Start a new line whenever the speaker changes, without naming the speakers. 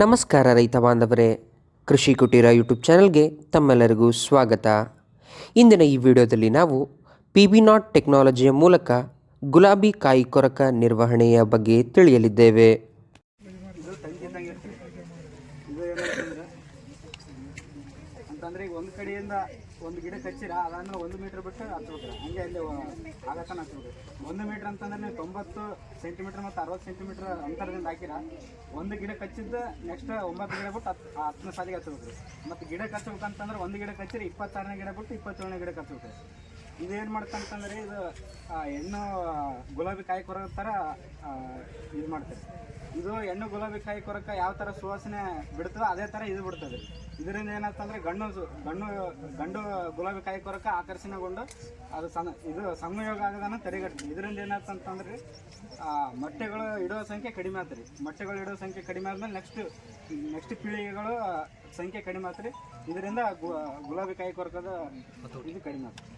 ನಮಸ್ಕಾರ ರೈತ ಬಾಂಧವರೇ, ಕೃಷಿ ಕುಟೀರ ಯೂಟ್ಯೂಬ್ ಚಾನಲ್ಗೆ ತಮ್ಮೆಲ್ಲರಿಗೂ ಸ್ವಾಗತ. ಇಂದಿನ ಈ ವಿಡಿಯೋದಲ್ಲಿ ನಾವು PB0 ಟೆಕ್ನಾಲಜಿಯ ಮೂಲಕ ಗುಲಾಬಿ ಕಾಯಿ ಕೊರಕ ನಿರ್ವಹಣೆಯ ಬಗ್ಗೆ ತಿಳಿಯಲಿದ್ದೇವೆ.
ಅಂತಂದ್ರೆ ಈಗ ಒಂದು ಕಡೆಯಿಂದ ಒಂದು ಗಿಡ ಹಚ್ಚಿರ ಅದಾದ್ಮೇಲೆ 1 ಮೀಟರ್ ಬಿಟ್ಟು ಹಚ್ಬೇಕು. ಹಂಗೆ ಅಲ್ಲಿ ಆಗತ್ತಾನ ಹಚ್ಬೇಕು. 1 ಮೀಟರ್ ಅಂತಂದ್ರೆ ನೀವು 90 ಸೆಂಟಿಮೀಟರ್ ಮತ್ತು 60 ಸೆಂಟಿಮೀಟರ್ ಅಂತರದಿಂದ ಹಾಕಿರ ಒಂದು ಗಿಡ ಹಚ್ಚಿದ್ದು ನೆಕ್ಸ್ಟ್ 9 ಗಿಡ ಬಿಟ್ಟು 10ನೇ ಸಾಲಿಗೆ ಹಚ್ಬೇಕು. ಮತ್ತು ಗಿಡ ಹಚ್ಬೇಕಂತಂದ್ರೆ ಒಂದು ಗಿಡ ಹಚ್ಚಿರಿ 26ನೇ ಗಿಡ ಬಿಟ್ಟು 27ನೇ ಗಿಡ ಹಚ್ಬೇಕು. ಇದೇನು ಮಾಡ್ತಂತಂದ್ರೆ ಇದು ಹೆಣ್ಣು ಗುಲಾಬಿ ಕಾಯಿ ಕೊರಕ ಥರ ಇದು ಮಾಡ್ತಾರೆ. ಇದು ಹೆಣ್ಣು ಗುಲಾಬಿ ಕಾಯಿ ಕೊರಕ ಯಾವ ಥರ ಸುವಾಸನೆ ಬಿಡ್ತದೋ ಅದೇ ಥರ ಇದು ಬಿಡ್ತದೆ. ಇದರಿಂದ ಏನಾಗ್ತಂದ್ರೆ ಗಂಡು ಗುಲಾಬಿ ಕಾಯಿ ಕೊರಕ ಆಕರ್ಷಣೆಗೊಂಡು ಅದು ಸಂಯೋಗ ಆಗೋದನ್ನು ತಡೆಗಟ್ಟಿ. ಇದರಿಂದ ಏನಾಗ್ತಂತಂದ್ರೆ ಮೊಟ್ಟೆಗಳು ಇಡೋ ಸಂಖ್ಯೆ ಕಡಿಮೆ ಆಗ್ತದೆ. ಮೊಟ್ಟೆಗಳು ಇಡೋ ಸಂಖ್ಯೆ ಕಡಿಮೆ ಆದ್ಮೇಲೆ ನೆಕ್ಸ್ಟ್ ಪೀಳಿಗೆಗಳು ಸಂಖ್ಯೆ ಕಡಿಮೆ ಆಗ್ತದೆ. ಇದರಿಂದ ಗುಲಾಬಿ ಕಾಯಿ ಕೊರಕದ ಇದು ಕಡಿಮೆ ಆಗ್ತದೆ.